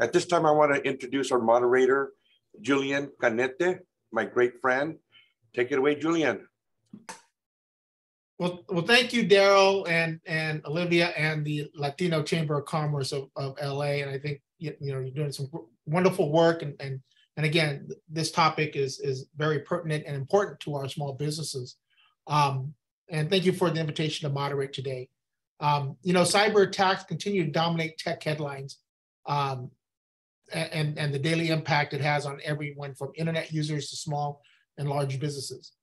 At this time, I want to introduce our moderator, Julian Canete, my great friend. Take it away, Julian. Well, thank you, Daryl and Olivia and the Latino Chamber of Commerce of LA. And I think you're doing some wonderful work. And again, this topic is very pertinent and important to our small businesses. And thank you for the invitation to moderate today. Cyber attacks continue to dominate tech headlines and the daily impact it has on everyone from internet users to small and large businesses.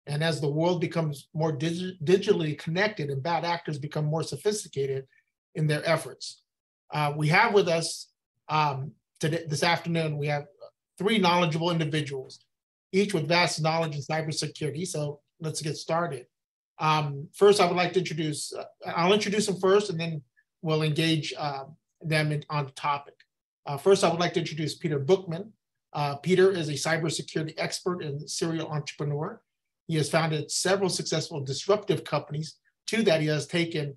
And as the world becomes more digitally connected and bad actors become more sophisticated in their efforts. We have with us this afternoon, we have three knowledgeable individuals, each with vast knowledge in cybersecurity. So let's get started. First, I would like to introduce, I'll introduce them first and then we'll engage them on the topic. First, I would like to introduce Peter Bookman. Peter is a cybersecurity expert and serial entrepreneur. He has founded several successful disruptive companies. Two that he has taken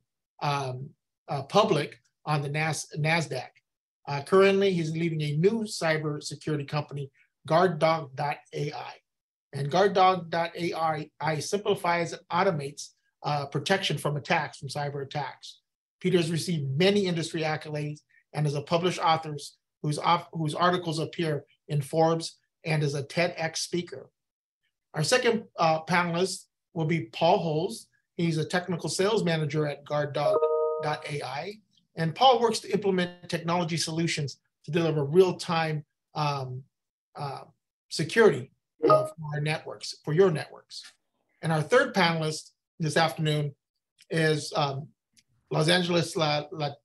public on the NASDAQ. Currently, he's leading a new cybersecurity company, GuardDog.ai. And GuardDog.ai simplifies and automates protection from attacks, from cyber attacks. Peter has received many industry accolades and is a published author whose articles appear in Forbes and is a TEDx speaker. Our second panelist will be Paul Holes. He's a technical sales manager at GuardDog.ai. And Paul works to implement technology solutions to deliver real-time security for our networks, for your networks. And our third panelist this afternoon is Los Angeles Latino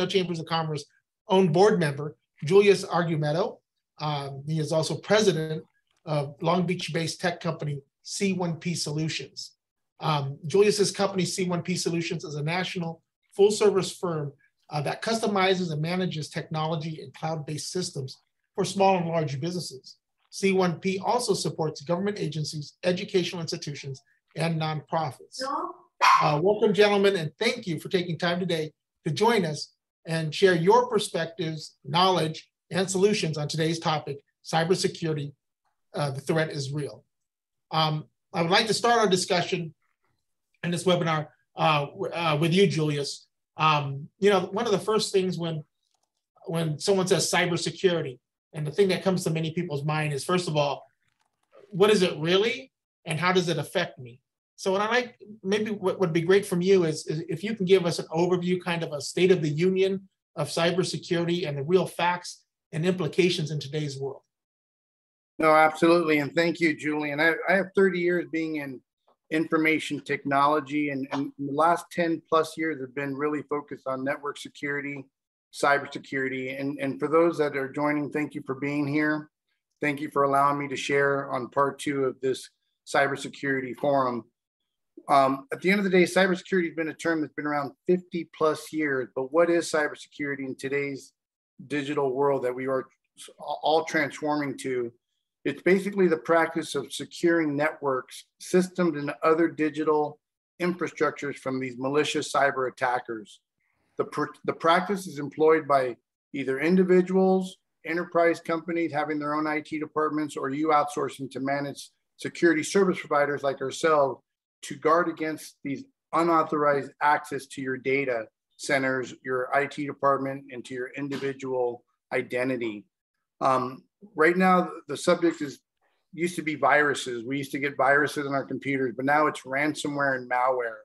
Chambers of Commerce own board member, Julius Argumedo. He is also president of Long Beach-based tech company C1P Solutions. Julius's company C1P Solutions is a national full-service firm that customizes and manages technology and cloud-based systems for small and large businesses. C1P also supports government agencies, educational institutions, and nonprofits. Welcome, gentlemen, and thank you for taking time today to join us and share your perspectives, knowledge, and solutions on today's topic, cybersecurity. The threat is real. I would like to start our discussion in this webinar with you, Julius. One of the first things when someone says cybersecurity, and the thing that comes to many people's mind is, first of all, what is it really, and how does it affect me? So what would be great from you is if you can give us an overview, kind of a state of the union of cybersecurity and the real facts and implications in today's world. No, absolutely. And thank you, Julian. I have 30 years being in information technology, and the last 10 plus years have been really focused on network security, cybersecurity. And for those that are joining, thank you for being here. Thank you for allowing me to share on part 2 of this cybersecurity forum. At the end of the day, cybersecurity has been a term that's been around 50 plus years, but what is cybersecurity in today's digital world that we are all transforming to? It's basically the practice of securing networks, systems, and other digital infrastructures from these malicious cyber attackers. The practice is employed by either individuals, enterprise companies having their own IT departments, or you outsourcing to manage security service providers like ourselves to guard against these unauthorized access to your data centers, your IT department, and to your individual identity. Right now, the subject used to be viruses. We used to get viruses on our computers, but now it's ransomware and malware.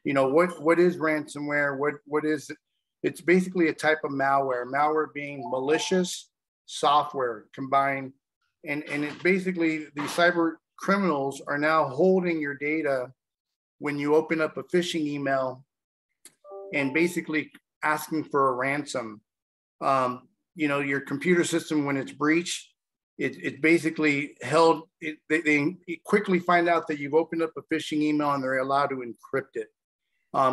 What is ransomware? What is it? It's basically a type of malware. Malware being malicious software combined, and it basically, these cyber criminals are now holding your data when you open up a phishing email and basically asking for a ransom. Your computer system, when it's breached, it's basically held, they quickly find out that you've opened up a phishing email and they're allowed to encrypt it.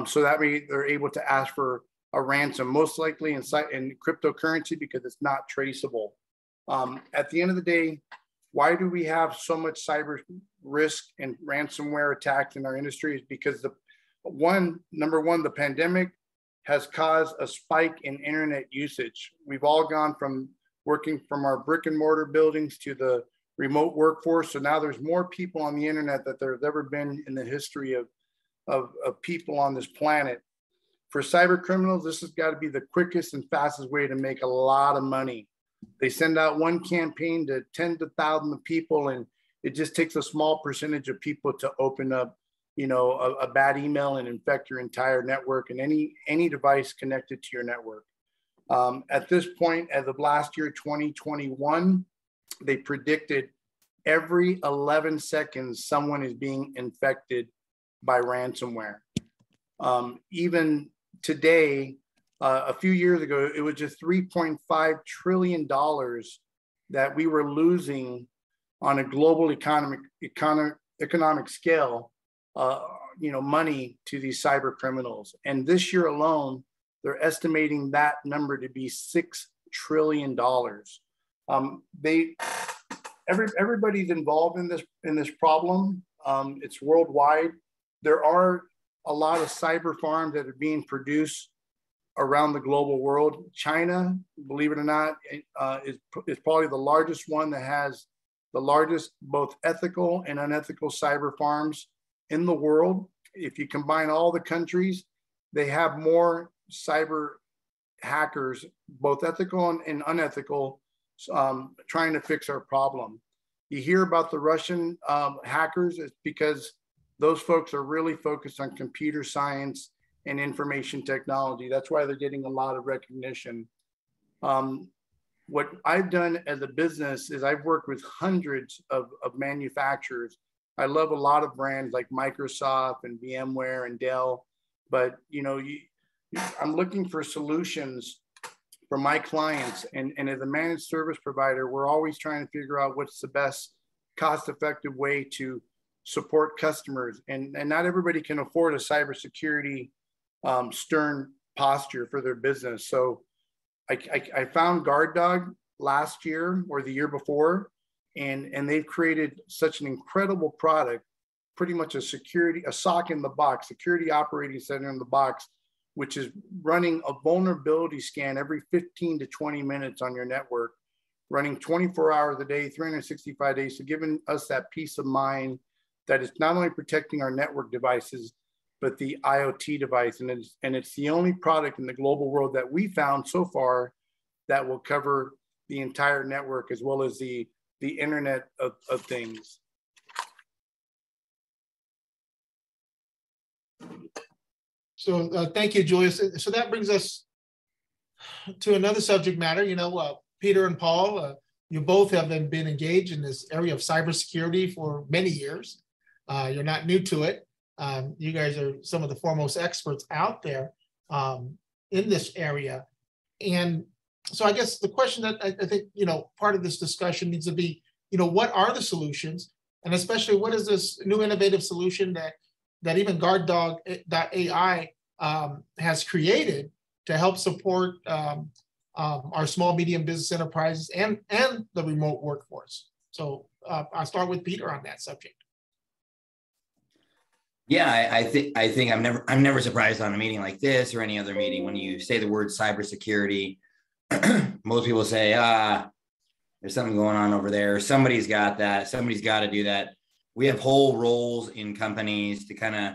So that way they're able to ask for a ransom, most likely in cryptocurrency, because it's not traceable. At the end of the day, why do we have so much cyber risk and ransomware attacks in our industry? Is because number one, the pandemic has caused a spike in internet usage. We've all gone from working from our brick and mortar buildings to the remote workforce. So now there's more people on the internet than there's ever been in the history of people on this planet. For cyber criminals, this has got to be the quickest and fastest way to make a lot of money. They send out one campaign to tens of thousands of people, and it just takes a small percentage of people to open up, you know, a bad email and infect your entire network and any device connected to your network. At this point, as of last year, 2021, they predicted every 11 seconds someone is being infected by ransomware. Even today, a few years ago, it was just $3.5 trillion that we were losing on a global economic scale, you know, money to these cyber criminals. And this year alone, they're estimating that number to be $6 trillion. Everybody's involved in this problem. It's worldwide. There are a lot of cyber farms that are being produced around the global world. China, believe it or not, is probably the largest one that has the largest both ethical and unethical cyber farms in the world. If you combine all the countries, they have more cyber hackers, both ethical and unethical, trying to fix our problem. You hear about the Russian hackers, it's because those folks are really focused on computer science and information technology. That's why they're getting a lot of recognition. What I've done as a business is I've worked with hundreds of manufacturers. I love a lot of brands like Microsoft and VMware and Dell, but you know, I'm looking for solutions for my clients. And as a managed service provider, we're always trying to figure out what's the best cost-effective way to support customers. And not everybody can afford a cybersecurity stern posture for their business. So I found GuardDog last year or the year before, and they've created such an incredible product, pretty much a SOC in the box, security operating center in the box, which is running a vulnerability scan every 15 to 20 minutes on your network, running 24 hours a day, 365 days. So giving us that peace of mind that it's not only protecting our network devices, but the IoT device. And it's the only product in the global world that we found so far that will cover the entire network as well as the Internet of Things. So thank you, Julius. So that brings us to another subject matter. You know, Peter and Paul, you both have been engaged in this area of cybersecurity for many years. You're not new to it. You guys are some of the foremost experts out there in this area. And so I guess the question that I think, you know, part of this discussion needs to be, you know, what are the solutions? And especially what is this new innovative solution that even GuardDog.ai has created to help support our small, medium business enterprises and the remote workforce? So I'll start with Peter on that subject. Yeah, I think I'm never surprised on a meeting like this or any other meeting when you say the word cybersecurity. Most people say, there's something going on over there. Somebody's got that. Somebody's got to do that. We have whole roles in companies to kind of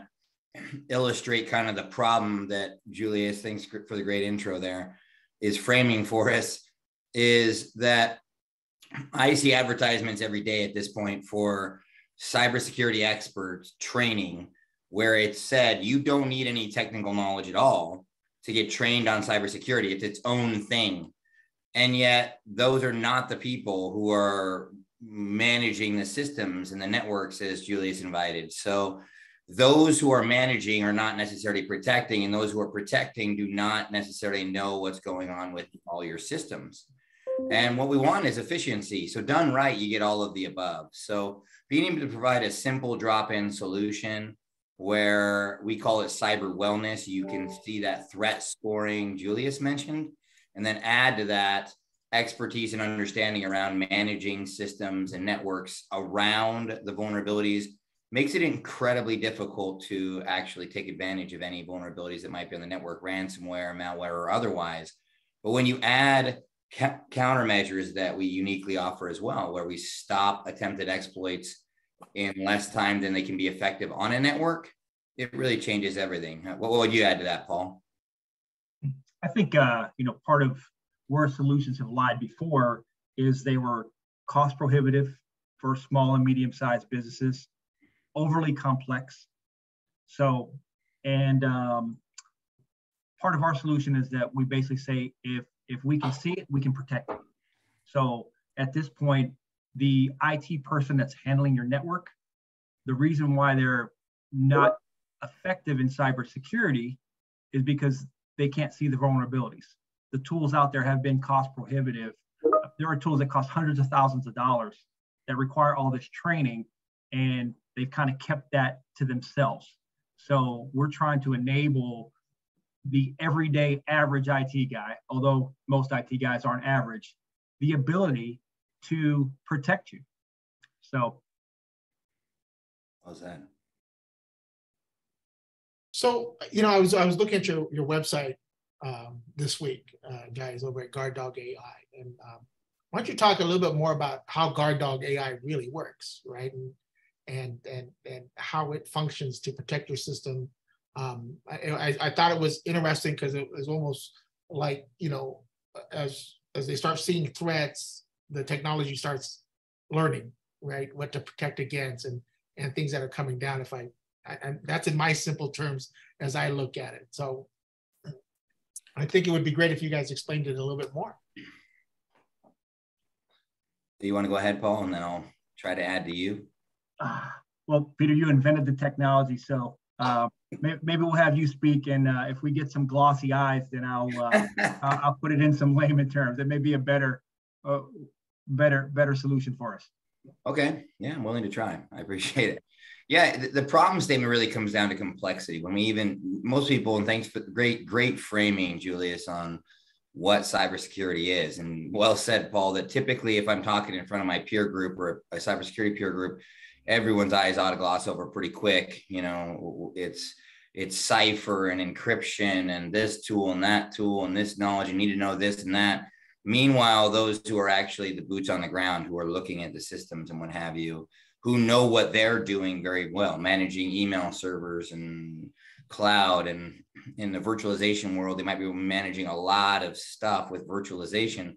illustrate kind of the problem that Julius, thanks for the great intro there, is framing for us, is that I see advertisements every day at this point for cybersecurity experts training where it's said you don't need any technical knowledge at all to get trained on cybersecurity. It's its own thing. And yet those are not the people who are managing the systems and the networks as Julius invited. So those who are managing are not necessarily protecting, and those who are protecting do not necessarily know what's going on with all your systems. And what we want is efficiency. So done right, you get all of the above. So being able to provide a simple drop-in solution where we call it cyber wellness, you can see that threat scoring Julius mentioned, and then add to that expertise and understanding around managing systems and networks around the vulnerabilities makes it incredibly difficult to actually take advantage of any vulnerabilities that might be on the network, ransomware, malware, or otherwise. But when you add countermeasures that we uniquely offer as well, where we stop attempted exploits in less time than they can be effective on a network, it really changes everything. What would you add to that, Paul? I think, part of where solutions have lied before is they were cost prohibitive for small and medium-sized businesses, overly complex. So, and part of our solution is that we basically say, if we can see it, we can protect it. So at this point, the IT person that's handling your network, the reason why they're not effective in cybersecurity is because they can't see the vulnerabilities. The tools out there have been cost prohibitive. There are tools that cost hundreds of thousands of dollars that require all this training, and they've kind of kept that to themselves. So we're trying to enable the everyday average IT guy, although most IT guys aren't average, the ability to protect you. So. How's that? So, I was looking at your website this week, guys, over at GuardDog AI. And why don't you talk a little bit more about how GuardDog AI really works, right? And how it functions to protect your system. I thought it was interesting because it was almost like, as they start seeing threats, the technology starts learning, right, what to protect against and things that are coming down. And that's in my simple terms as I look at it. So I think it would be great if you guys explained it a little bit more. Do you want to go ahead, Paul, and then I'll try to add to you? Well, Peter, you invented the technology, so maybe we'll have you speak, and if we get some glossy eyes, then I'll put it in some layman terms. It may be a better solution for us. Okay, yeah, I'm willing to try. I appreciate it. Yeah, the problem statement really comes down to complexity. Most people, and thanks for the great framing, Julius, on what cybersecurity is. And well said, Paul, that typically if I'm talking in front of my peer group or a cybersecurity peer group, everyone's eyes ought to gloss over pretty quick. It's cipher and encryption and this tool and that tool and this knowledge. You need to know this and that. Meanwhile, those who are actually the boots on the ground, who are looking at the systems and what have you, who know what they're doing very well, managing email servers and cloud, and in the virtualization world, they might be managing a lot of stuff with virtualization,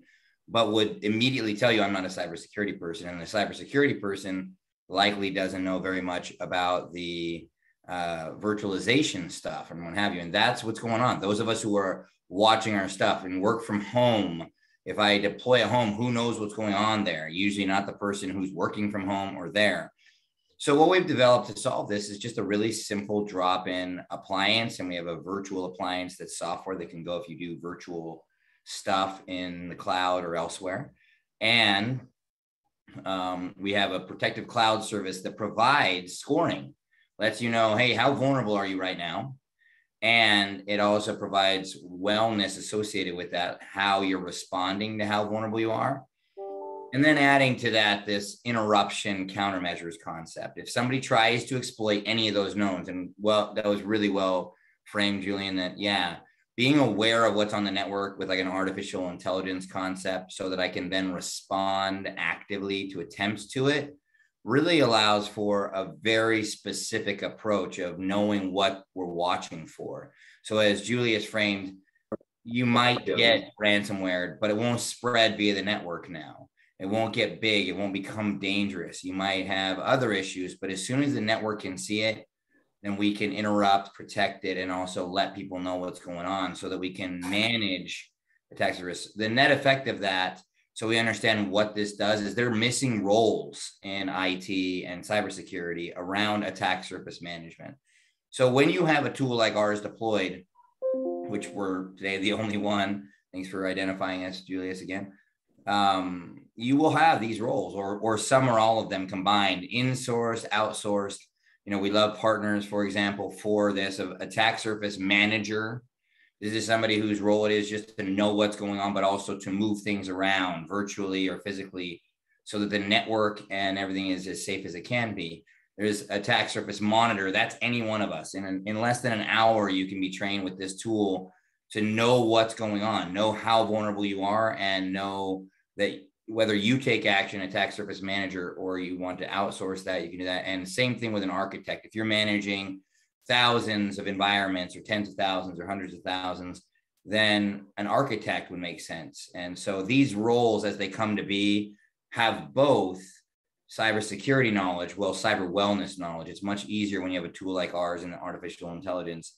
but would immediately tell you, I'm not a cybersecurity person. And the cybersecurity person likely doesn't know very much about the virtualization stuff and what have you. And that's what's going on. Those of us who are watching our stuff and work from home, if I deploy at home, who knows what's going on there? Usually not the person who's working from home or there. So what we've developed to solve this is just a really simple drop-in appliance. And we have a virtual appliance that's software that can go if you do virtual stuff in the cloud or elsewhere. And we have a protective cloud service that provides scoring, lets you know, hey, how vulnerable are you right now? And it also provides wellness associated with that, how you're responding to how vulnerable you are. And then adding to that, this interruption countermeasures concept. If somebody tries to exploit any of those knowns, and well, that was really well framed, Julian, that, yeah, being aware of what's on the network with like an artificial intelligence concept so that I can then respond actively to attempts to it really allows for a very specific approach of knowing what we're watching for. So as Julius framed, you might get ransomware, but it won't spread via the network now. It won't get big. It won't become dangerous. You might have other issues, but as soon as the network can see it, then we can interrupt, protect it, and also let people know what's going on so that we can manage attacks risk. The net effect of that, so we understand what this does, is they're missing roles in IT and cybersecurity around attack surface management. So when you have a tool like ours deployed, which we're today the only one, thanks for identifying us, Julius, again, you will have these roles, or some or all of them combined, insourced, outsourced. We love partners, for example, for this attack surface manager. This is somebody whose role it is just to know what's going on, but also to move things around virtually or physically so that the network and everything is as safe as it can be. There's attack surface monitor. That's any one of us. In less than an hour, you can be trained with this tool to know what's going on, know how vulnerable you are, and know that whether you take action, attack surface manager, or you want to outsource that, you can do that. And same thing with an architect. If you're managing thousands of environments or tens of thousands or hundreds of thousands, then an architect would make sense. And so these roles, as they come to be, have both cybersecurity knowledge, cyber wellness knowledge. It's much easier when you have a tool like ours and artificial intelligence.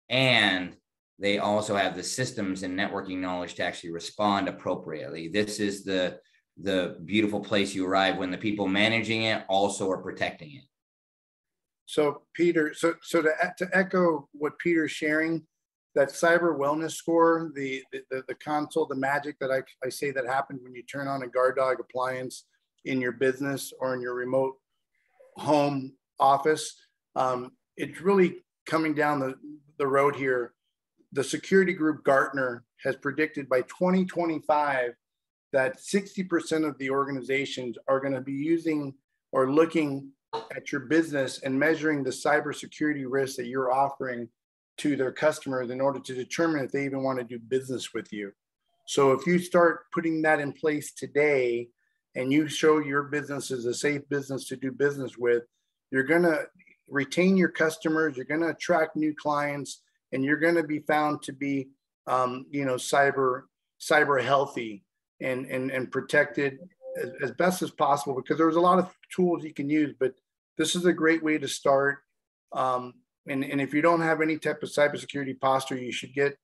And they also have the systems and networking knowledge to actually respond appropriately. This is the beautiful place you arrive when the people managing it also are protecting it. So Peter, so to echo what Peter's sharing, that cyber wellness score, the console, the magic that I say that happens when you turn on a GuardDog appliance in your business or in your remote home office, it's really coming down the road here. The security group Gartner has predicted by 2025 that 60% of the organizations are going to be using or looking at your business and measuring the cybersecurity risks that you're offering to their customers in order to determine if they even want to do business with you. So if you start putting that in place today and you show your business is a safe business to do business with, you're going to retain your customers, you're going to attract new clients, and you're going to be found to be, cyber healthy and protected as best as possible, because there's a lot of tools you can use, but this is a great way to start. And if you don't have any type of cybersecurity posture, you should get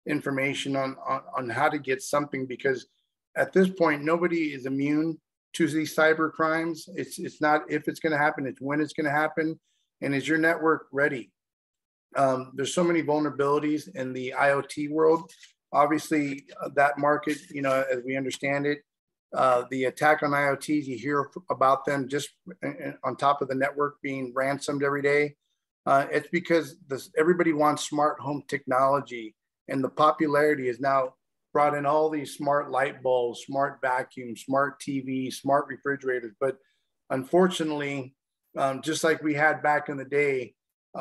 information on how to get something, because at this point, nobody is immune to these cyber crimes. It's not if it's going to happen, it's when it's going to happen. And is your network ready? There's so many vulnerabilities in the IoT world. Obviously, that market, as we understand it, the attack on IoTs, you hear about them just on top of the network being ransomed every day. It's because everybody wants smart home technology, and the popularity has now brought in all these smart light bulbs, smart vacuums, smart TVs, smart refrigerators. But unfortunately, just like we had back in the day,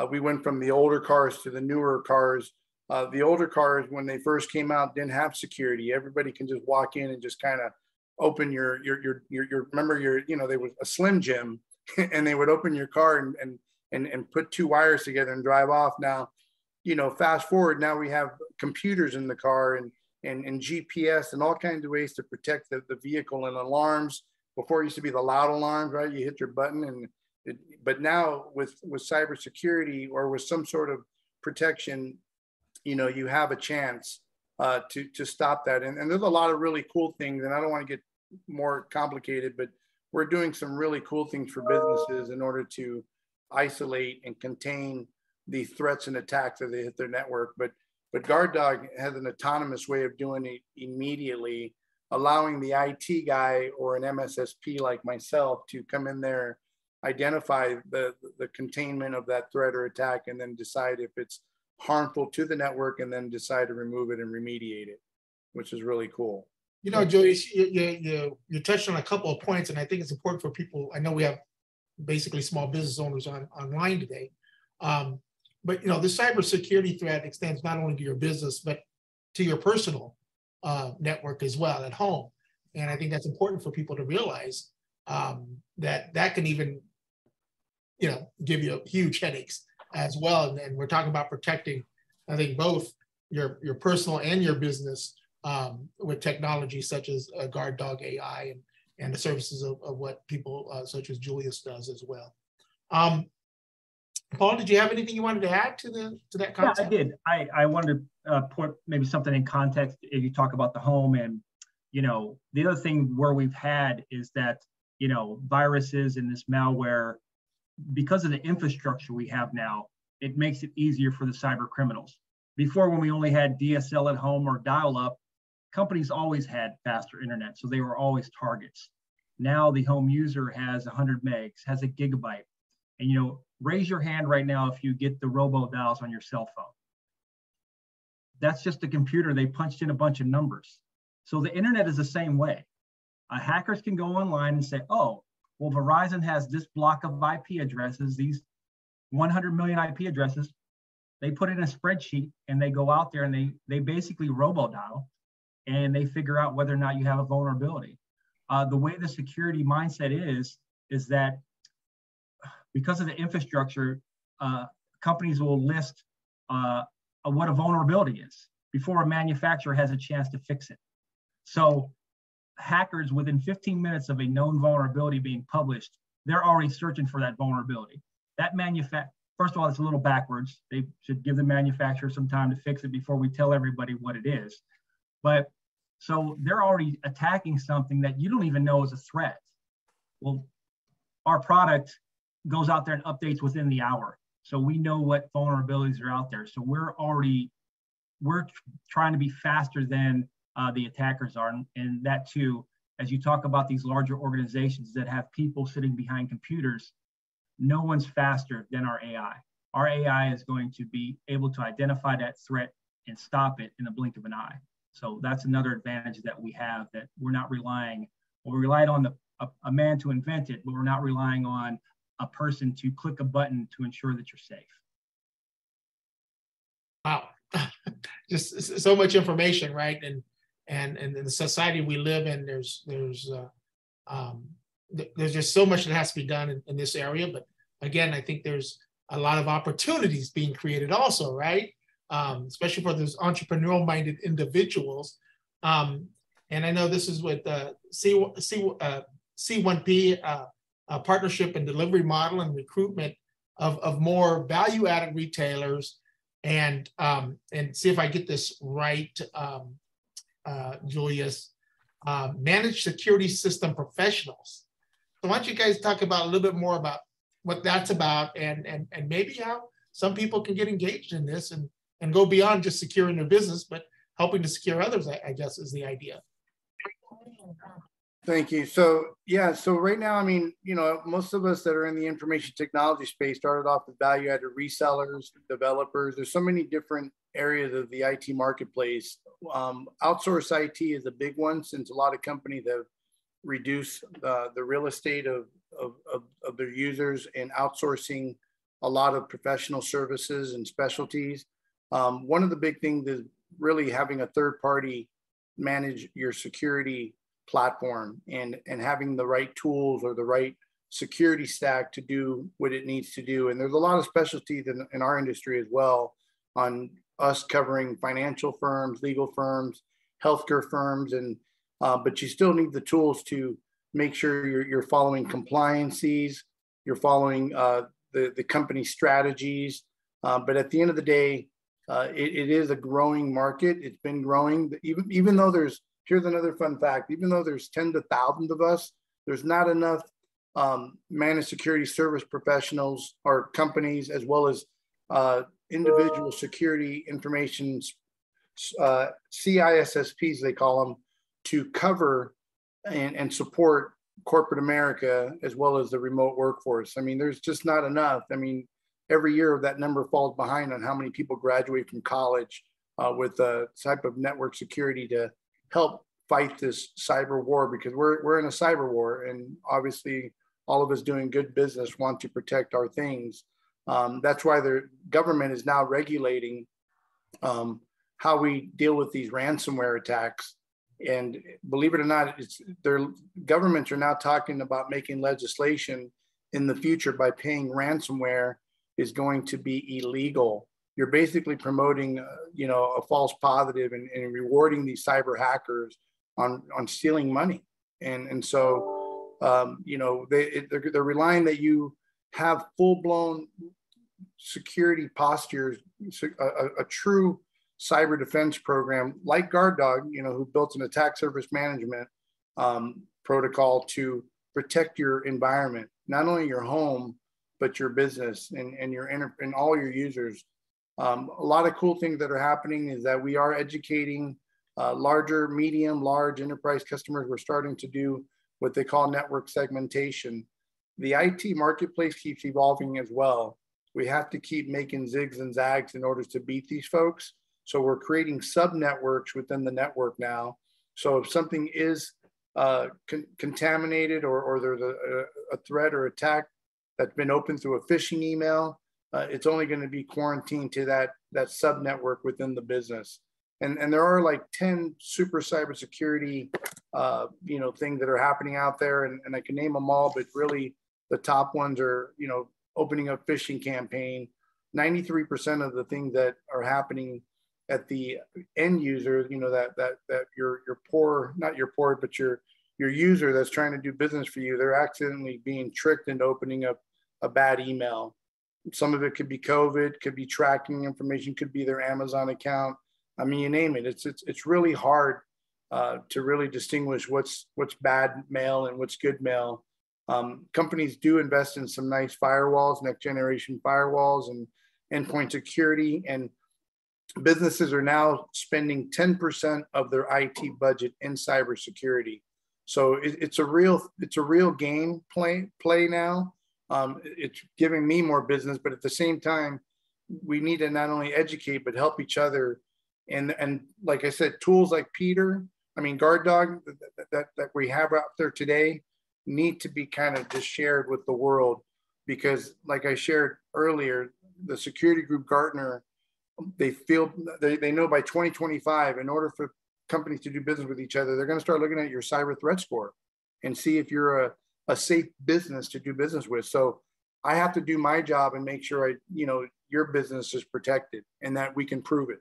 we went from the older cars to the newer cars. The older cars, when they first came out, didn't have security. Everybody can just walk in and just kind of open your remember there was a Slim Jim and they would open your car and put two wires together and drive off. Now, fast forward, now we have computers in the car and GPS and all kinds of ways to protect the vehicle, and alarms. Before it used to be the loud alarms, right? You hit your button but now with cybersecurity or with some sort of protection, you have a chance to stop that. And there's a lot of really cool things, and I don't want to get more complicated, but we're doing some really cool things for businesses in order to isolate and contain the threats and attacks as they hit their network. But GuardDog has an autonomous way of doing it immediately, allowing the IT guy or an MSSP like myself to come in there, identify the containment of that threat or attack, and then decide if it's harmful to the network, and then decide to remove it and remediate it, which is really cool. Julius, you touched on a couple of points, and I think it's important for people. I know we have basically small business owners online today, but the cybersecurity threat extends not only to your business, but to your personal network as well at home. And I think that's important for people to realize that can even give you huge headaches as well. And we're talking about protecting, I think, both your personal and your business with technology such as GuardDog AI and the services of what people such as Julius does as well. Paul, did you have anything you wanted to add to that concept? Yeah, I did. I wanted to put maybe something in context if you talk about the home. And the other thing where we've had is that viruses and this malware, because of the infrastructure we have now, it makes it easier for the cyber criminals. Before, when we only had DSL at home or dial-up, companies always had faster internet, so they were always targets. Now the home user has 100 megs, has a gigabyte. And raise your hand right now if you get the robo dials on your cell phone. That's just a computer. They punched in a bunch of numbers. So the internet is the same way. Hackers can go online and say, oh, well, Verizon has this block of IP addresses, these 100 million IP addresses. They put it in a spreadsheet and they go out there and they basically robo-dial and they figure out whether or not you have a vulnerability. The way the security mindset is that because of the infrastructure, companies will list what a vulnerability is before a manufacturer has a chance to fix it. So hackers, within 15 minutes of a known vulnerability being published, they're already searching for that vulnerability. That first of all, it's a little backwards. They should give the manufacturer some time to fix it before we tell everybody what it is. But so they're already attacking something that you don't even know is a threat. Well, our product goes out there and updates within the hour. So we know what vulnerabilities are out there. So we're trying to be faster than the attackers are. And that too, as you talk about these larger organizations that have people sitting behind computers, no one's faster than our AI. Our AI is going to be able to identify that threat and stop it in the blink of an eye. So that's another advantage that we have, that we're not relying, well, we relied on a man to invent it, but we're not relying on a person to click a button to ensure that you're safe. Wow, just so much information, right? And in the society we live in, there's just so much that has to be done in this area. But again, I think there's a lot of opportunities being created also, right? Especially for those entrepreneurial-minded individuals. And I know this is with C1P partnership and delivery model and recruitment of more value-added retailers. And see if I get this right, Julius, managed security system professionals. So why don't you guys talk about a little bit more about what that's about, and maybe how some people can get engaged in this and go beyond just securing their business, but helping to secure others, I guess, is the idea. Thank you. So yeah, so right now, I mean, most of us that are in the information technology space started off with value-added resellers, developers. There's so many different areas of the IT marketplace. Outsource IT is a big one, since a lot of companies have reduced the real estate of their users and outsourcing a lot of professional services and specialties. One of the big things is really having a third party manage your security platform and having the right tools or the right security stack to do what it needs to do. And there's a lot of specialties in our industry as well, on us covering financial firms, legal firms, healthcare firms, and but you still need the tools to make sure you're following compliances, you're following the company strategies. But at the end of the day, it is a growing market. It's been growing, even though here's another fun fact, even though there's tens of thousands of us, there's not enough managed security service professionals or companies, as well as individual security information, CISSPs, they call them, to cover and support corporate America, as well as the remote workforce. I mean, there's just not enough. I mean, every year that number falls behind on how many people graduate from college with a type of network security to help fight this cyber war, because we're in a cyber war, and obviously all of us doing good business want to protect our things. That's why the government is now regulating how we deal with these ransomware attacks. And believe it or not, their governments are now talking about making legislation in the future by paying ransomware is going to be illegal. You're basically promoting, a false positive and rewarding these cyber hackers on stealing money. And so, they're relying that you have full-blown security postures, a true cyber defense program like GuardDog, who built an attack surface management protocol to protect your environment, not only your home, but your business and all your users. A lot of cool things that are happening is that we are educating larger, medium, large enterprise customers. We're starting to do what they call network segmentation. The IT marketplace keeps evolving as well. We have to keep making zigs and zags in order to beat these folks. So we're creating sub-networks within the network now. So if something is contaminated or there's a threat or attack that's been opened through a phishing email, it's only going to be quarantined to that sub network within the business. And there are like 10 super cybersecurity, things that are happening out there, and I can name them all, but really the top ones are, opening up phishing campaign. 93% of the things that are happening at the end user, that your poor, not your poor, but your user that's trying to do business for you, they're accidentally being tricked into opening up a bad email. Some of it could be COVID, could be tracking information, could be their Amazon account. I mean, you name it. It's really hard to really distinguish what's bad mail and what's good mail. Companies do invest in some nice firewalls, next generation firewalls and endpoint security, and businesses are now spending 10% of their IT budget in cybersecurity. So it's a real game play now. It's giving me more business, but at the same time, we need to not only educate but help each other. And like I said, tools like GuardDog that we have out there today need to be kind of just shared with the world, because like I shared earlier, the security group Gartner, they know by 2025, in order for companies to do business with each other, they're going to start looking at your cyber threat score and see if you're a safe business to do business with. So I have to do my job and make sure your business is protected and that we can prove it.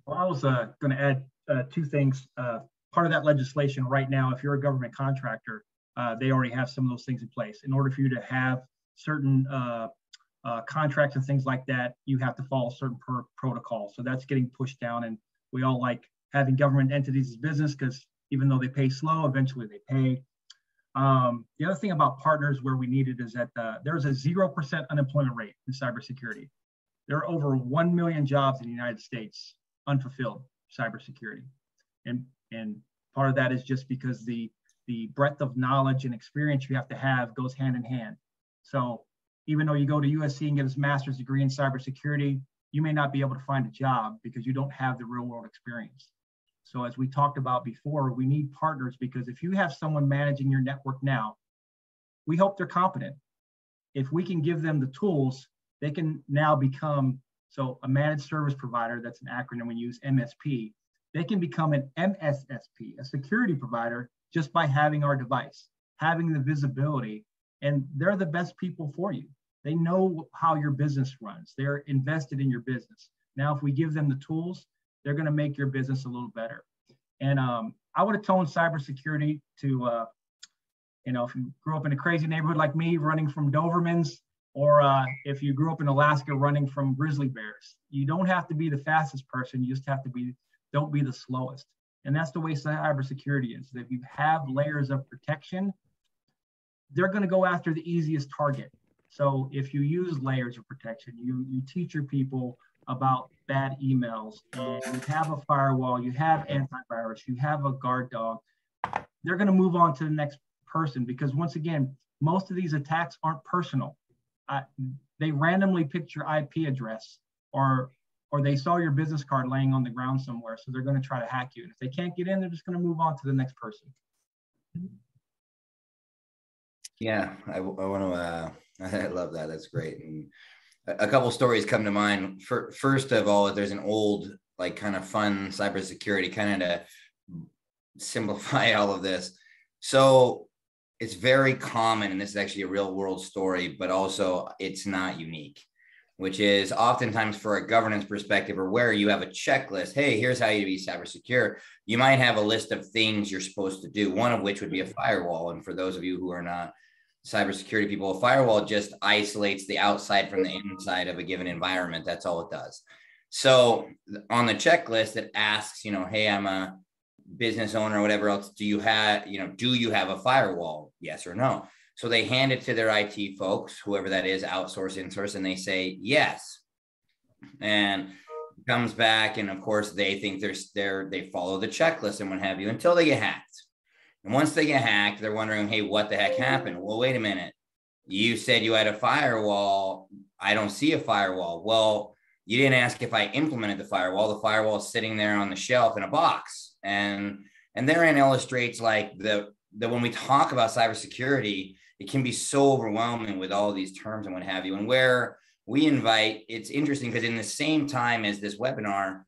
Well, I was going to add two things. Part of that legislation right now, if you're a government contractor, they already have some of those things in place. In order for you to have certain contracts and things like that, you have to follow certain protocols. So that's getting pushed down, and we all like having government entities as business, because even though they pay slow, eventually they pay. The other thing about partners where we need it is that there's a 0% unemployment rate in cybersecurity. There are over 1 million jobs in the United States unfulfilled cybersecurity. And part of that is just because the breadth of knowledge and experience you have to have goes hand in hand. So even though you go to USC and get a master's degree in cybersecurity, you may not be able to find a job because you don't have the real world experience. So as we talked about before, we need partners, because if you have someone managing your network now, we hope they're competent. If we can give them the tools, they can now become, so a managed service provider, that's an acronym we use, MSP, they can become an MSSP, a security provider, just by having our device, having the visibility, and they're the best people for you. They know how your business runs. They're invested in your business. Now, if we give them the tools, they're going to make your business a little better. And I would have told cybersecurity to, if you grew up in a crazy neighborhood like me, running from Dobermans, or if you grew up in Alaska running from grizzly bears, you don't have to be the fastest person. You just have to don't be the slowest. And that's the way cybersecurity is. If you have layers of protection, they're going to go after the easiest target. So if you use layers of protection, you teach your people about bad emails, and you have a firewall, you have antivirus, you have a GuardDog, they're going to move on to the next person, because once again, most of these attacks aren't personal. They randomly picked your IP address, or they saw your business card laying on the ground somewhere, so they're going to try to hack you. And if they can't get in, they're just going to move on to the next person. Yeah, I want to. I love that. That's great. And a couple stories come to mind. First of all, there's an old, like, kind of fun cybersecurity, kind of to simplify all of this. So it's very common, and this is actually a real world story, but also it's not unique, which is oftentimes for a governance perspective, or where you have a checklist. Hey, here's how you be cyber secure. You might have a list of things you're supposed to do, one of which would be a firewall. And for those of you who are not cybersecurity people, a firewall just isolates the outside from the inside of a given environment. That's all it does. So on the checklist, it asks, hey, I'm a business owner or whatever else. Do you have a firewall? Yes or no. So they hand it to their IT folks, whoever that is, outsource, insource, and they say yes. And it comes back, and of course they think they follow the checklist and what have you, until they get hacked. And once they get hacked, they're wondering, hey, what the heck happened? Well, wait a minute. You said you had a firewall. I don't see a firewall. Well, you didn't ask if I implemented the firewall. The firewall is sitting there on the shelf in a box. And therein illustrates, like, the that when we talk about cybersecurity, it can be so overwhelming with all of these terms and what have you. And where we invite, it's interesting because in the same time as this webinar,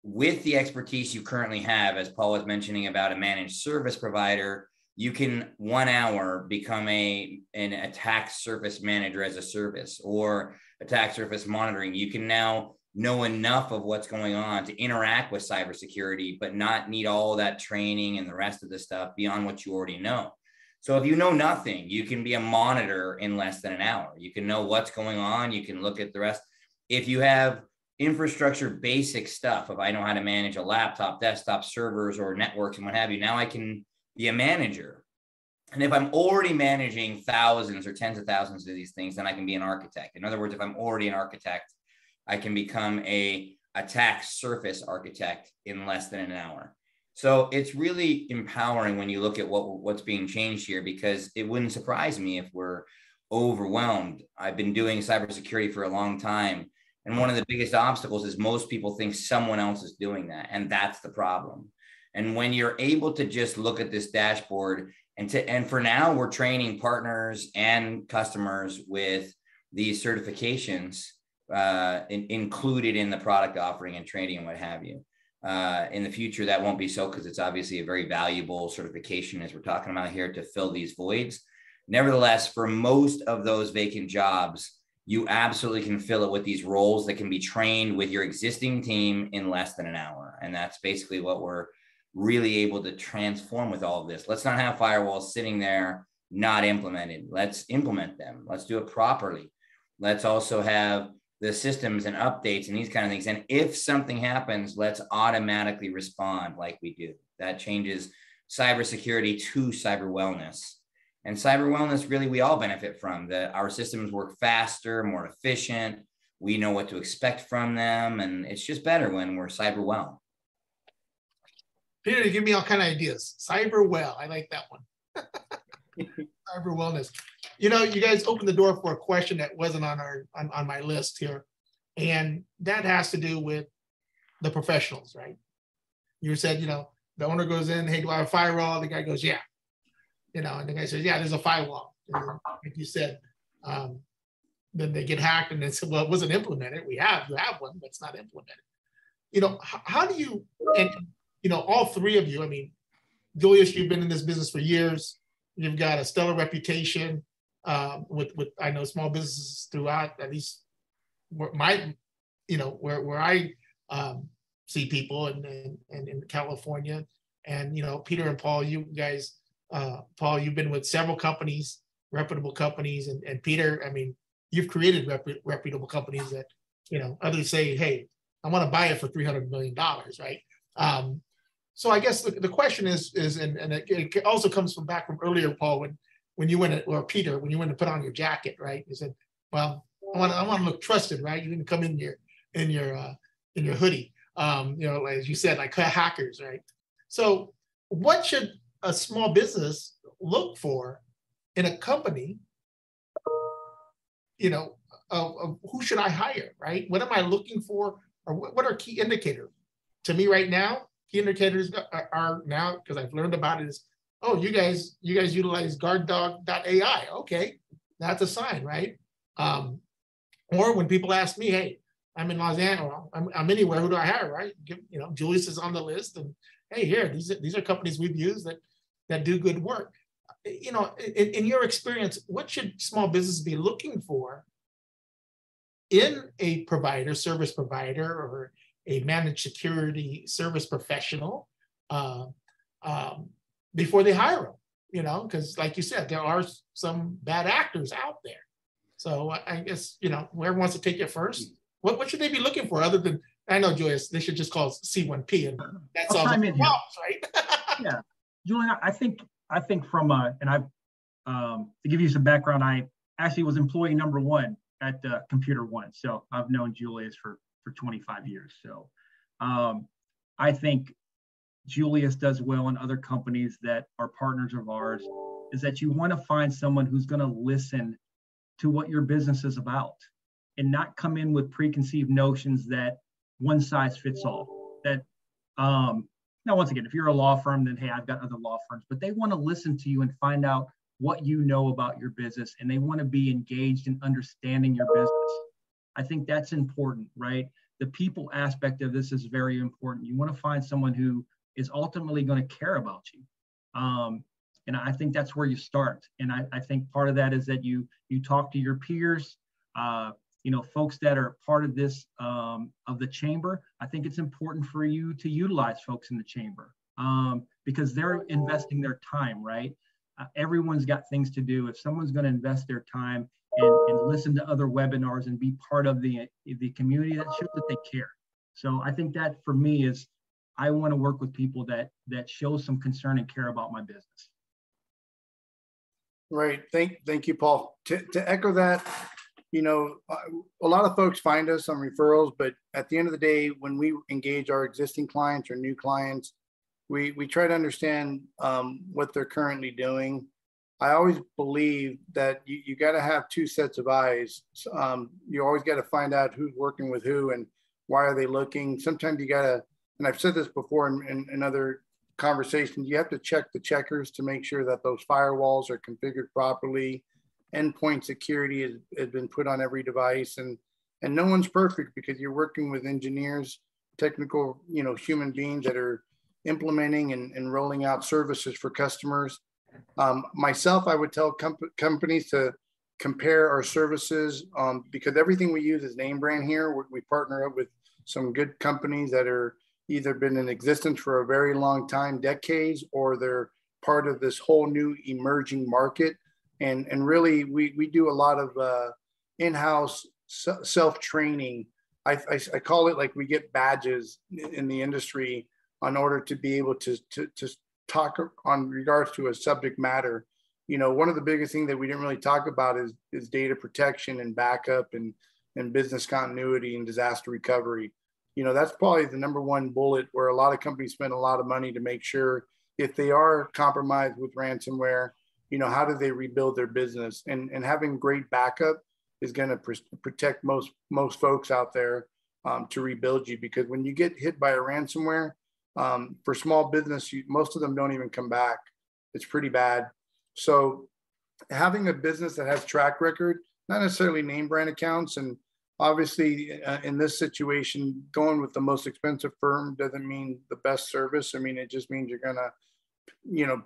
with the expertise you currently have, as Paul was mentioning about a managed service provider, you can 1 hour become an attack surface manager as a service, or attack surface monitoring. You can now know enough of what's going on to interact with cybersecurity, but not need all that training and the rest of the stuff beyond what you already know. So if you know nothing, you can be a monitor in less than an hour. You can know what's going on. You can look at the rest. If you have infrastructure basic stuff, if I know how to manage a laptop, desktop, servers, or networks and what have you, now I can be a manager. And if I'm already managing thousands or tens of thousands of these things, then I can be an architect. In other words, if I'm already an architect, I can become a attack surface architect in less than an hour. So it's really empowering when you look at what's being changed here, because it wouldn't surprise me if we're overwhelmed. I've been doing cybersecurity for a long time. And one of the biggest obstacles is most people think someone else is doing that. And that's the problem. And when you're able to just look at this dashboard, and for now, we're training partners and customers with these certifications included in the product offering and training and what have you. In the future, that won't be so, because it's obviously a very valuable certification, as we're talking about here, to fill these voids. Nevertheless, for most of those vacant jobs, you absolutely can fill it with these roles that can be trained with your existing team in less than an hour. And that's basically what we're really able to transform with all of this. Let's not have firewalls sitting there not implemented. Let's implement them. Let's do it properly. Let's also have the systems and updates and these kind of things. And if something happens, let's automatically respond like we do. That changes cybersecurity to cyber wellness. And cyber wellness, really, we all benefit from that. Our systems work faster, more efficient. We know what to expect from them. And it's just better when we're cyber well. Peter, you give me all kind of ideas. Cyber well, I like that one. Cyber wellness. You know, you guys opened the door for a question that wasn't on my list here. And that has to do with the professionals, right? You said, you know, the owner goes in, hey, do I have a firewall? The guy goes, yeah. You know, and the guy says, yeah, there's a firewall. And like you said, then they get hacked and they said, well, it wasn't implemented. You have one, but it's not implemented. You know, how do you, and you know, all three of you, I mean, Julius, you've been in this business for years. You've got a stellar reputation with I know small businesses throughout, at least where I see people and in California. And, you know, Peter and Paul, you guys, Paul, you've been with several companies, reputable companies, and Peter, I mean, you've created reputable companies that, you know, others say, hey, I want to buy it for $300 million, right? So I guess the question is and it also comes back from earlier, Paul, when you went, or Peter, when you went to put on your jacket, right? You said, well, I want to look trusted, right? You didn't come in your hoodie, you know, as you said, like hackers, right? So what should a small business look for in a company, you know, of who should I hire, right? What am I looking for, or what are key indicators? To me right now, key indicators are now, because I've learned about it, is, oh, you guys utilize GuardDog.ai. Okay, that's a sign, right? Or when people ask me, hey, I'm in Los Angeles, I'm anywhere, who do I hire, right? You know, Julius is on the list, and hey, here, these are companies we've used that do good work. You know, in your experience, what should small businesses be looking for in a provider, service provider, or a managed security service professional before they hire them? You know, because like you said, there are some bad actors out there. So I guess, you know, whoever wants to take it first, what should they be looking for other than, I know, Julius, they should just call it C1P, and that's all the problems, right? Yeah, Julian, I think from and I've to give you some background, I actually was employee number one at Computer One, so I've known Julius for 25 years. So I think Julius does well in other companies that are partners of ours, is that you want to find someone who's going to listen to what your business is about and not come in with preconceived notions that one size fits all, that Now, once again, if you're a law firm, then hey, I've got other law firms, but they want to listen to you and find out what you know about your business, and they want to be engaged in understanding your business. I think that's important, right? The people aspect of this is very important. You want to find someone who is ultimately going to care about you. And I think that's where you start. And I think part of that is that you talk to your peers, folks that are part of this, of the chamber. I think it's important for you to utilize folks in the chamber because they're investing their time, right? Everyone's got things to do. If someone's going to invest their time and listen to other webinars and be part of the community, that shows that they care. So I think that for me is, I want to work with people that show some concern and care about my business. Right. Thank you, Paul. To echo that, a lot of folks find us on referrals, but at the end of the day, when we engage our existing clients or new clients, we try to understand what they're currently doing. I always believe that you got to have two sets of eyes. You always got to find out who's working with who and why are they looking. Sometimes you got to, and I've said this before in other conversations, you have to check the checkers to make sure that those firewalls are configured properly. Endpoint security has been put on every device, and no one's perfect because you're working with engineers, technical, human beings that are implementing and rolling out services for customers. Myself, I would tell companies to compare our services because everything we use is name brand here. We partner up with some good companies that are either been in existence for a very long time, decades, or they're part of this whole new emerging market. And really, we do a lot of in-house self-training. I call it like we get badges in the industry in order to be able to talk on regards to a subject matter. One of the biggest things that we didn't really talk about is data protection and backup and business continuity and disaster recovery. That's probably the number one bullet where a lot of companies spend a lot of money to make sure if they are compromised with ransomware, how do they rebuild their business? And having great backup is going to protect most folks out there to rebuild you, because when you get hit by a ransomware, for small business, most of them don't even come back. It's pretty bad. So having a business that has track record, not necessarily name brand accounts, and obviously in this situation, going with the most expensive firm doesn't mean the best service. I mean, it just means you're going to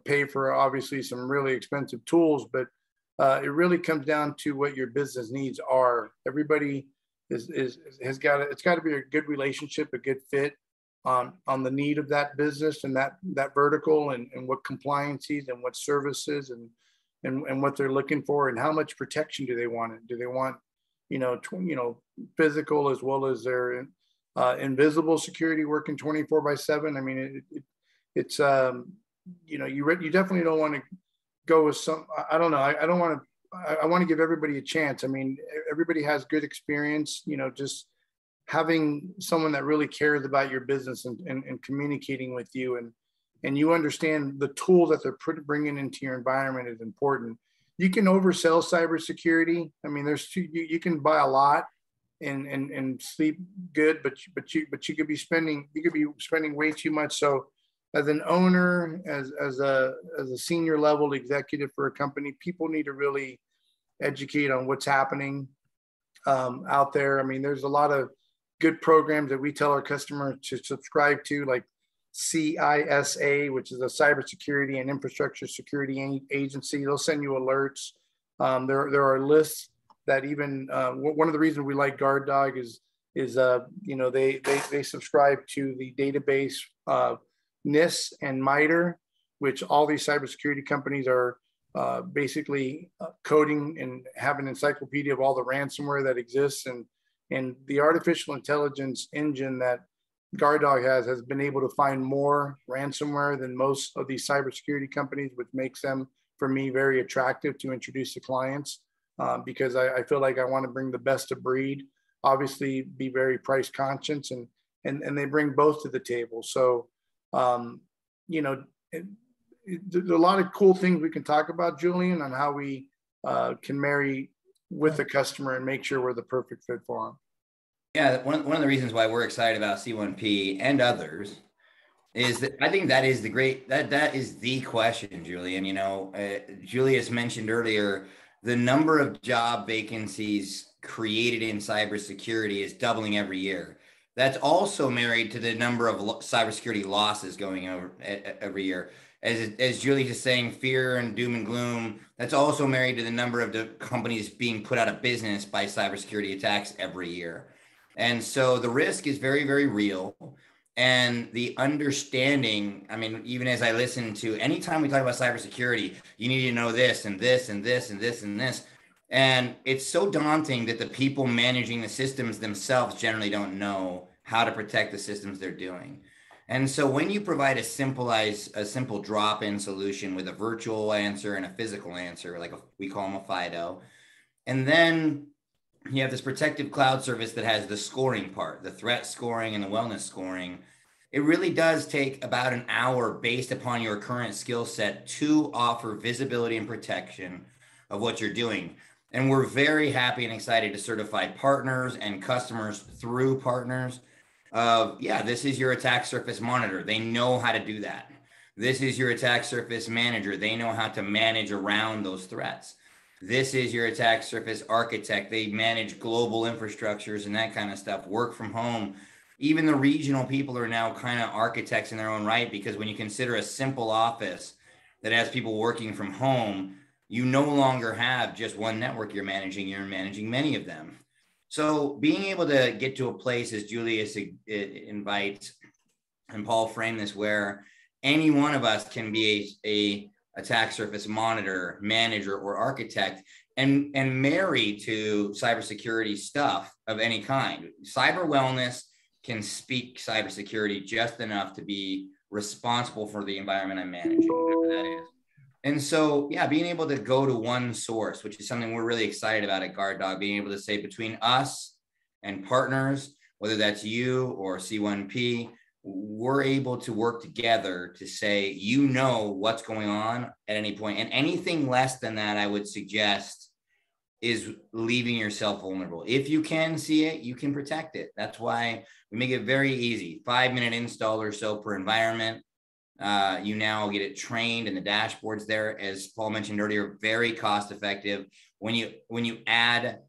pay for obviously some really expensive tools, but it really comes down to what your business needs are. Everybody it's got to be a good relationship, a good fit on the need of that business and that vertical and what compliances and what services and what they're looking for and how much protection do they want. Do they want physical as well as their invisible security working 24/7? I mean, it's you definitely don't want to go with some, I don't know. I want to give everybody a chance. I mean, everybody has good experience, just having someone that really cares about your business and communicating with you and you understand the tool that they're bringing into your environment is important. You can oversell cybersecurity. I mean, you can buy a lot and sleep good, but you could be spending way too much. So as an owner, as a senior level executive for a company, people need to really educate on what's happening out there. I mean, there's a lot of good programs that we tell our customers to subscribe to, like CISA, which is a cybersecurity and infrastructure security agency. They'll send you alerts. There are lists that even one of the reasons we like GuardDog is they subscribe to the database NIST and MITRE, which all these cybersecurity companies are basically coding and have an encyclopedia of all the ransomware that exists, and the artificial intelligence engine that GuardDog has been able to find more ransomware than most of these cybersecurity companies, which makes them, for me, very attractive to introduce to clients because I feel like I want to bring the best of breed, obviously be very price conscious, and they bring both to the table. So, there's a lot of cool things we can talk about, Julian, on how we can marry with the customer and make sure we're the perfect fit for them. Yeah, one of the reasons why we're excited about C1P and others is that I think that is the great, that is the question, Julian. You know, Julius mentioned earlier, the number of job vacancies created in cybersecurity is doubling every year. That's also married to the number of cybersecurity losses going over every year. As Julius is saying, fear and doom and gloom, that's also married to the number of the companies being put out of business by cybersecurity attacks every year. And so the risk is very, very real. And the understanding, I mean, even as I listen to, anytime we talk about cybersecurity, you need to know this and this and this and this and this. And it's so daunting that the people managing the systems themselves generally don't know how to protect the systems they're doing. And so when you provide a simple drop-in solution with a virtual answer and a physical answer, like we call them a FIDO, and then you have this protective cloud service that has the scoring part, the threat scoring and the wellness scoring. It really does take about an hour based upon your current skill set to offer visibility and protection of what you're doing. And we're very happy and excited to certify partners and customers through partners of, yeah, this is your attack surface monitor. They know how to do that. This is your attack surface manager. They know how to manage around those threats. This is your attack surface architect. They manage global infrastructures and that kind of stuff, work from home. Even the regional people are now kind of architects in their own right, because when you consider a simple office that has people working from home, you no longer have just one network you're managing many of them. So being able to get to a place, as Julius invites, and Paul framed this, where any one of us can be a attack surface monitor, manager, or architect, and marry to cybersecurity stuff of any kind. Cyber wellness can speak cybersecurity just enough to be responsible for the environment I'm managing, whatever that is. And so, yeah, being able to go to one source, which is something we're really excited about at GuardDog, being able to say between us and partners, whether that's you or C1P, we're able to work together to say, you know what's going on at any point. And anything less than that, I would suggest, is leaving yourself vulnerable. If you can see it, you can protect it. That's why we make it very easy. 5-minute install or so per environment. You now get it trained, and the dashboards there, as Paul mentioned earlier, very cost effective. When you add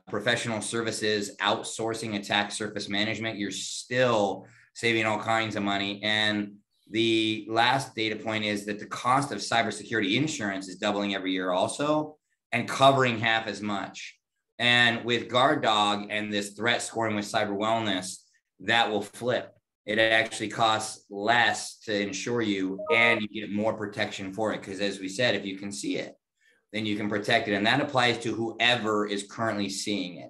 professional services, outsourcing attack surface management, you're still saving all kinds of money. And the last data point is that the cost of cybersecurity insurance is doubling every year also, and covering half as much. And with GuardDog and this threat scoring with cyber wellness, that will flip. It actually costs less to insure you, and you get more protection for it. Because as we said, if you can see it, then you can protect it. And that applies to whoever is currently seeing it.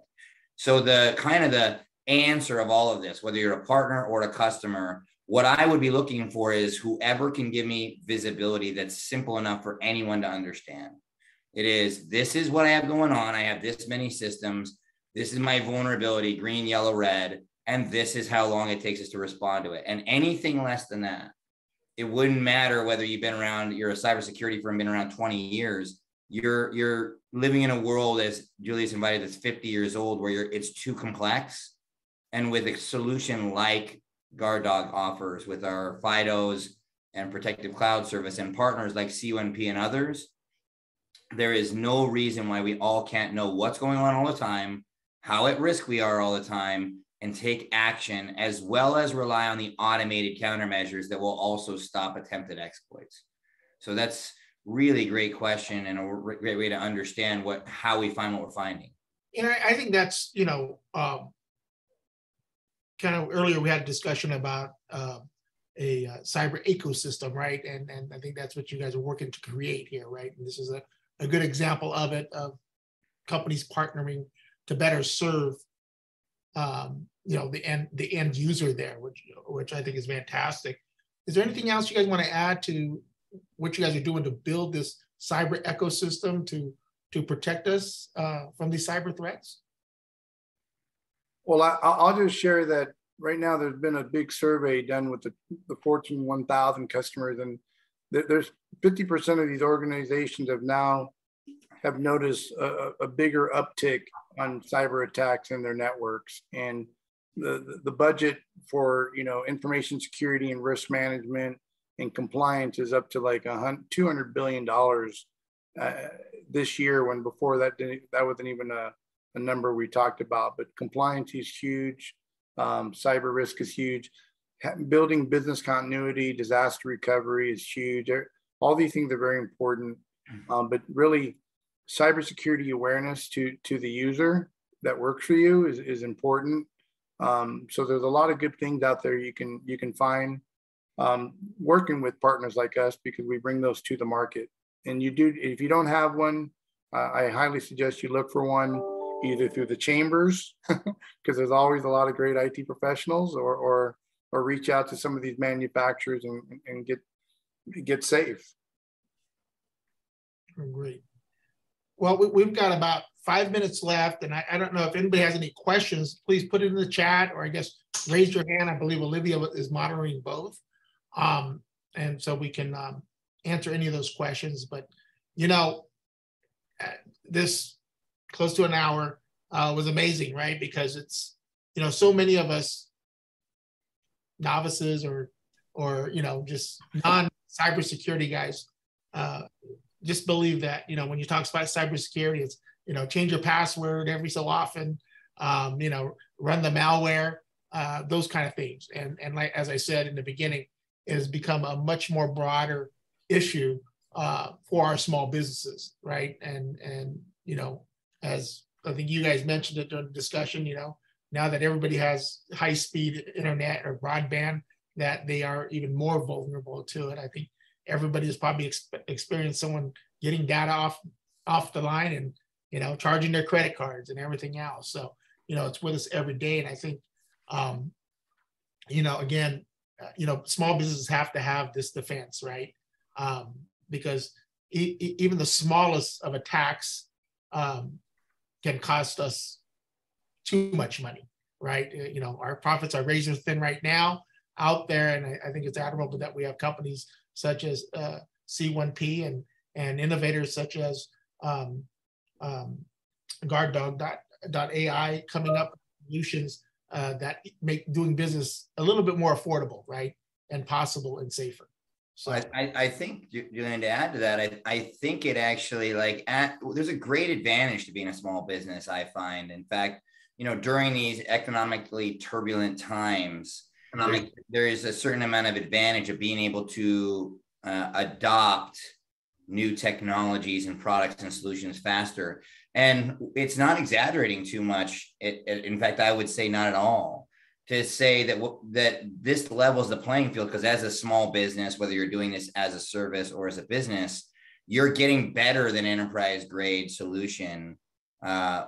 So the kind of the answer of all of this, whether you're a partner or a customer, what I would be looking for is whoever can give me visibility that's simple enough for anyone to understand. It is, this is what I have going on. I have this many systems. This is my vulnerability, green, yellow, red. And this is how long it takes us to respond to it. And anything less than that, it wouldn't matter whether you've been around, you're a cybersecurity firm, been around 20 years. You're living in a world, as Julius invited, that's 50 years old, where it's too complex. And with a solution like GuardDog offers, with our FIDOs and protective cloud service and partners like C1P and others, there is no reason why we all can't know what's going on all the time, how at risk we are all the time, and take action, as well as rely on the automated countermeasures that will also stop attempted exploits. So that's really great question, and a great way to understand how we find what we're finding. And I think that's, kind of earlier we had a discussion about a cyber ecosystem, right? And I think that's what you guys are working to create here, right? And this is a good example of it, of companies partnering to better serve the end user there, which I think is fantastic. Is there anything else you guys want to add to what you guys are doing to build this cyber ecosystem to protect us from these cyber threats? Well, I'll just share that right now there's been a big survey done with the Fortune 1000 customers, and there's 50% of these organizations have noticed a bigger uptick on cyber attacks in their networks. And the budget for, you know, information security and risk management and compliance is up to like $200 billion this year, when before that wasn't even a number we talked about. But compliance is huge. Cyber risk is huge. Building business continuity, disaster recovery is huge. All these things are very important. But really, cybersecurity awareness to the user that works for you is important. So there's a lot of good things out there you can find working with partners like us, because we bring those to the market. And if you don't have one, I highly suggest you look for one, either through the chambers, because there's always a lot of great IT professionals, or reach out to some of these manufacturers and get safe. Great. Well, we've got about 5 minutes left, and I don't know if anybody has any questions. Please put it in the chat, or I guess raise your hand. I believe Olivia is monitoring both, and so we can answer any of those questions. But you know, this close to an hour was amazing, right? Because it's, you know, so many of us novices or you know, just non-cybersecurity guys just believe that, you know, when you talk about cybersecurity, it's, you know, change your password every so often, you know, run the malware, those kind of things. And like, as I said in the beginning, it has become a much more broader issue for our small businesses, right? And you know, as I think you guys mentioned it during the discussion, you know, now that everybody has high-speed internet or broadband, that they are even more vulnerable to it. I think everybody has probably experienced someone getting data off the line and, you know, charging their credit cards and everything else. So, you know, it's with us every day. And I think, you know, again, you know, small businesses have to have this defense, right? Because even the smallest of attacks can cost us too much money, right? You know, our profits are razor thin right now out there, and I think it's admirable that we have companies such as C1P and innovators such as GuardDog.ai coming up with solutions that make doing business a little bit more affordable, right, and possible and safer. So I think, Julian, to add to that, I think it actually, there's a great advantage to being a small business, I find. In fact, you know, during these economically turbulent times, there is a certain amount of advantage of being able to adopt new technologies and products and solutions faster. And it's not exaggerating too much. In fact, I would say not at all, to say that this levels the playing field, because as a small business, whether you're doing this as a service or as a business, you're getting better than enterprise grade solution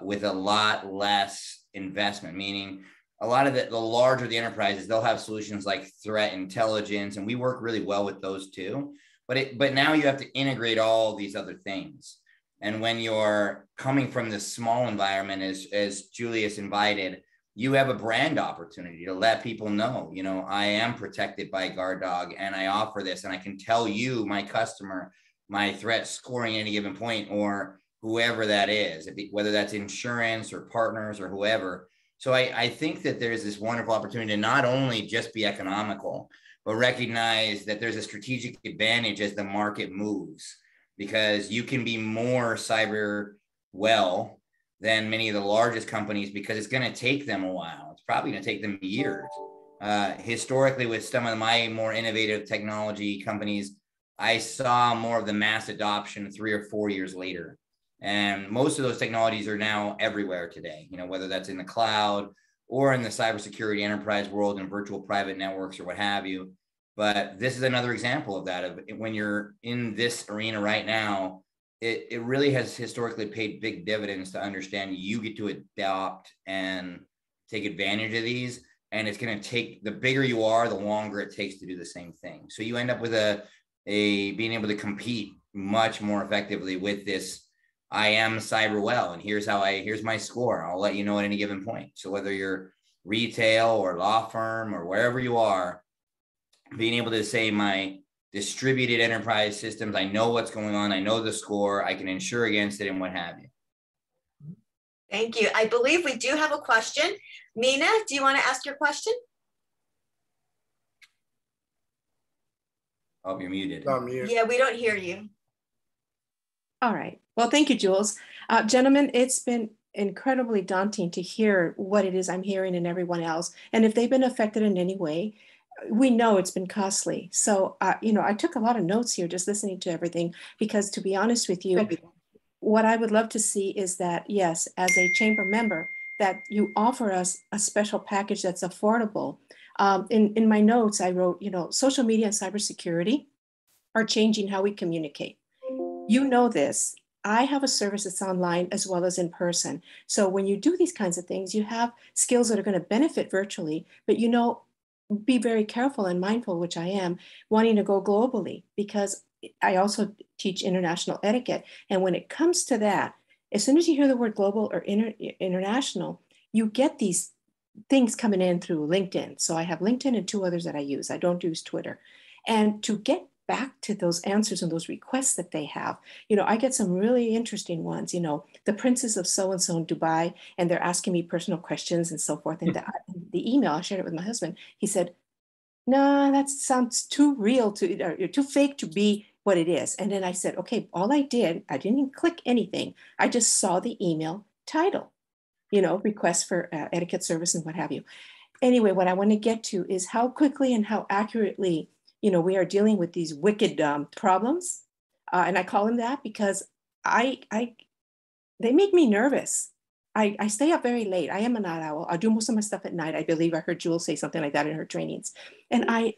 with a lot less investment. Meaning, a lot of the larger the enterprises, they'll have solutions like threat intelligence, and we work really well with those too. But now you have to integrate all these other things. And when you're coming from this small environment, as Julius invited, you have a brand opportunity to let people know, you know, I am protected by GuardDog and I offer this, and I can tell you, my customer, my threat scoring at any given point, or whoever that is, whether that's insurance or partners or whoever. So I think that there's this wonderful opportunity to not only just be economical, but recognize that there's a strategic advantage as the market moves, because you can be more cyber well than many of the largest companies, because it's going to take them a while. It's probably going to take them years. Historically, with some of my more innovative technology companies, I saw more of the mass adoption 3 or 4 years later. And most of those technologies are now everywhere today, you know, whether that's in the cloud or in the cybersecurity enterprise world and virtual private networks or what have you. But this is another example of that, of when you're in this arena right now, it really has historically paid big dividends to understand you get to adopt and take advantage of these. And it's going to take, the bigger you are, the longer it takes to do the same thing. So you end up with being able to compete much more effectively with this. I am cyber well, and here's my score. I'll let you know at any given point. So whether you're retail or law firm or wherever you are, being able to say my distributed enterprise systems, I know what's going on, I know the score, I can insure against it, and what have you. Thank you. I believe we do have a question. Mina, do you want to ask your question? Oh, you're muted. Yeah, we don't hear you. All right. Well, thank you, Jules. Gentlemen, it's been incredibly daunting to hear what it is I'm hearing and everyone else. And if they've been affected in any way, we know it's been costly. So, I took a lot of notes here just listening to everything, because to be honest with you, what I would love to see is that, yes, as a chamber member, that you offer us a special package that's affordable. In my notes, I wrote, social media and cybersecurity are changing how we communicate. You know this. I have a service that's online as well as in person. So when you do these kinds of things, you have skills that are going to benefit virtually, but be very careful and mindful, which I am, wanting to go globally, because I also teach international etiquette. And when it comes to that, as soon as you hear the word global or international, you get these things coming in through LinkedIn. So I have LinkedIn and 2 others that I use. I don't use Twitter. And to get back to those answers and those requests that they have, I get some really interesting ones, the princess of so-and-so in Dubai, and they're asking me personal questions and so forth. And the email, I shared it with my husband. He said, nah, that sounds too real, too fake to be what it is. And then I said, okay, all I didn't even click anything. I just saw the email title, request for etiquette service and what have you. Anyway, what I want to get to is how quickly and how accurately, we are dealing with these wicked problems. And I call them that because they make me nervous. I stay up very late. I am a night owl. I do most of my stuff at night. I believe I heard Jules say something like that in her trainings. And I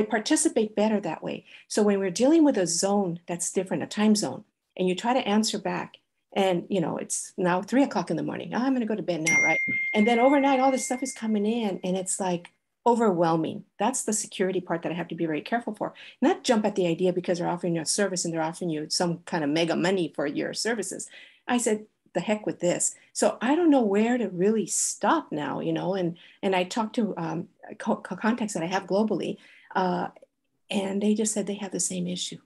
participate better that way. So when we're dealing with a zone that's different, a time zone, and you try to answer back, and it's now 3 o'clock in the morning. I'm going to go to bed now, right? And then overnight, all this stuff is coming in, and it's like overwhelming. That's the security part that I have to be very careful for. Not jump at the idea because they're offering you a service and they're offering you some kind of mega money for your services. I said, the heck with this. So I don't know where to really stop now, and I talked to contacts that I have globally, and they just said they have the same issue.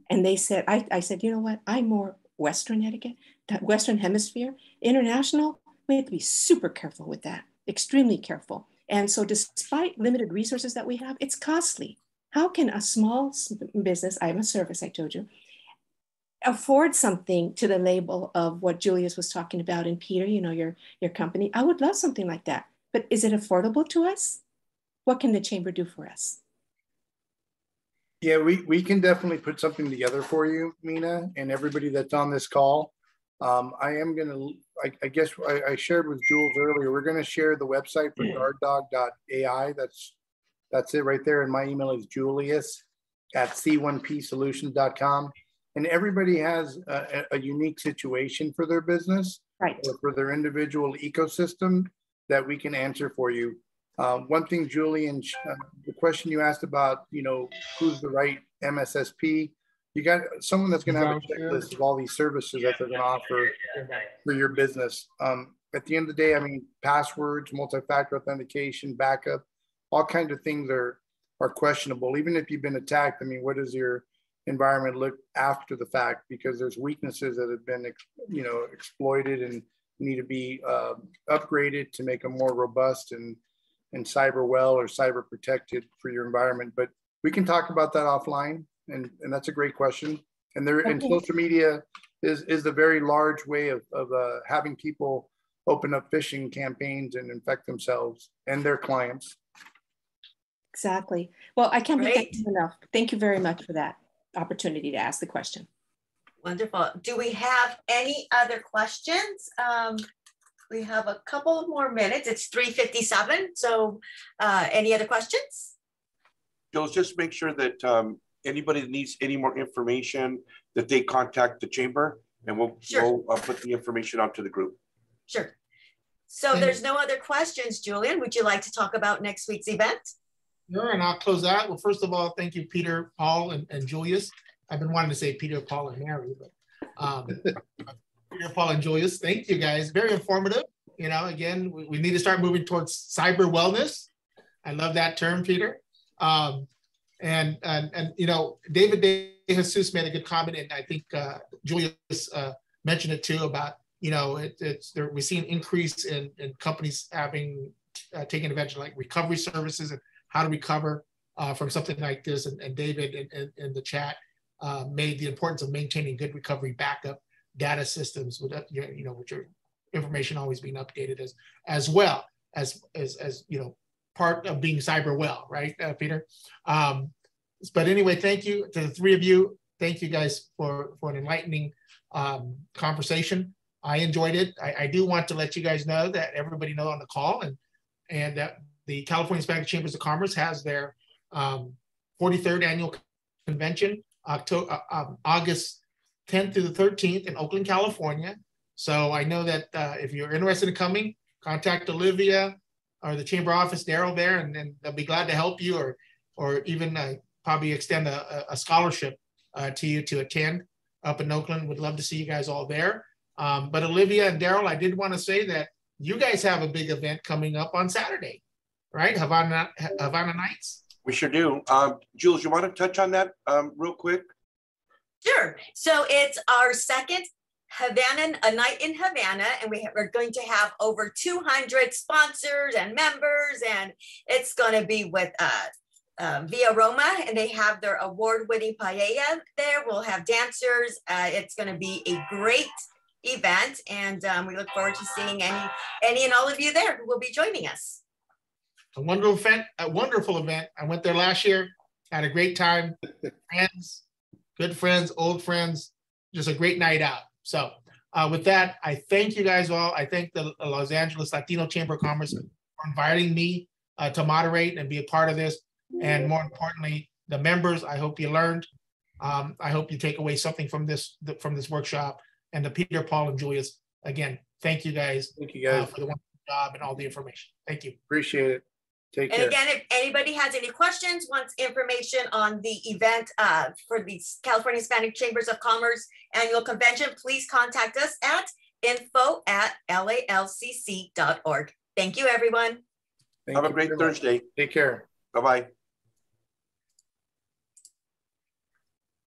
And they said, I said, you know what? I'm more Western etiquette, Western hemisphere. International, we have to be super careful with that, extremely careful. And so despite limited resources that we have, it's costly. How can a small business, I'm a service, I told you, afford something to the label of what Julius was talking about, and Peter, your company? I would love something like that, but is it affordable to us? What can the chamber do for us? Yeah, we can definitely put something together for you, Mina, and everybody that's on this call. I guess I shared with Jules earlier, we're going to share the website for GuardDog.ai. That's it right there. And my email is julius@c1psolutions.com. And everybody has a unique situation for their business, right, or for their individual ecosystem that we can answer for you. One thing, Julian, the question you asked about, who's the right MSSP, you got someone that's going to have a checklist of all these services that they're going to offer for your business. At the end of the day, passwords, multi-factor authentication, backup, all kinds of things are questionable. Even if you've been attacked, what does your environment look after the fact? Because there's weaknesses that have been, exploited and need to be upgraded to make them more robust and cyber well or cyber protected for your environment. But we can talk about that offline, and that's a great question. And social media is a very large way of having people open up phishing campaigns and infect themselves and their clients. Exactly. Well, I can't be thankful enough. Thank you very much for that opportunity to ask the question. Wonderful. Do we have any other questions? We have a couple more minutes. It's 3:57. So any other questions? Jules, just make sure that anybody that needs any more information, that they contact the chamber, and we'll put the information out to the group. Sure. So there's no other questions, Julian. Would you like to talk about next week's event? Sure, and I'll close out. Well, first of all, thank you, Peter, Paul, and Julius. I've been wanting to say Peter, Paul, and Mary, but Peter, Paul, and Julius, thank you guys. Very informative. Again, we need to start moving towards cyber wellness. I love that term, Peter. And David De Jesus made a good comment, and I think Julius mentioned it too, about you know, we're seeing increase in companies having taken advantage of like recovery services and how to recover from something like this. And David in the chat made the importance of maintaining good recovery backup data systems with, you know, which are information always being updated as well as you know, part of being cyber well, right, Peter? But anyway, thank you to the three of you. Thank you guys for an enlightening conversation. I enjoyed it. I do want to let you guys know that everybody know on the call and that the California Hispanic Chambers of Commerce has their 43rd annual convention, August 10th through the 13th in Oakland, California. So I know that if you're interested in coming, contact Olivia or the chamber office, Daryl there, and then they'll be glad to help you or even probably extend a scholarship to you to attend up in Oakland. Would love to see you guys all there. But Olivia and Daryl, I did want to say that you guys have a big event coming up on Saturday, right? Havana Nights. We sure do. Jules, you want to touch on that real quick? Sure. So it's our second a night in Havana, and we're going to have over 200 sponsors and members, and it's going to be with Via Roma, and they have their award-winning paella there. We'll have dancers. It's going to be a great event, and we look forward to seeing any and all of you there who will be joining us. A wonderful event. I went there last year, had a great time. Friends, good friends, old friends, just a great night out. So with that, I thank you guys all. I thank the Los Angeles Latino Chamber of Commerce for inviting me to moderate and be a part of this. And more importantly, the members, I hope you learned. I hope you take away something from this workshop. And to Peter, Paul, and Julius, again, thank you guys. Thank you guys for the wonderful job and all the information. Thank you. Appreciate it. Take care. And again, if anybody has any questions, wants information on the event for the California Hispanic Chambers of Commerce Annual Convention, please contact us at info@lalcc.org. Thank you, everyone. Have a great Thursday. Take care. Bye-bye.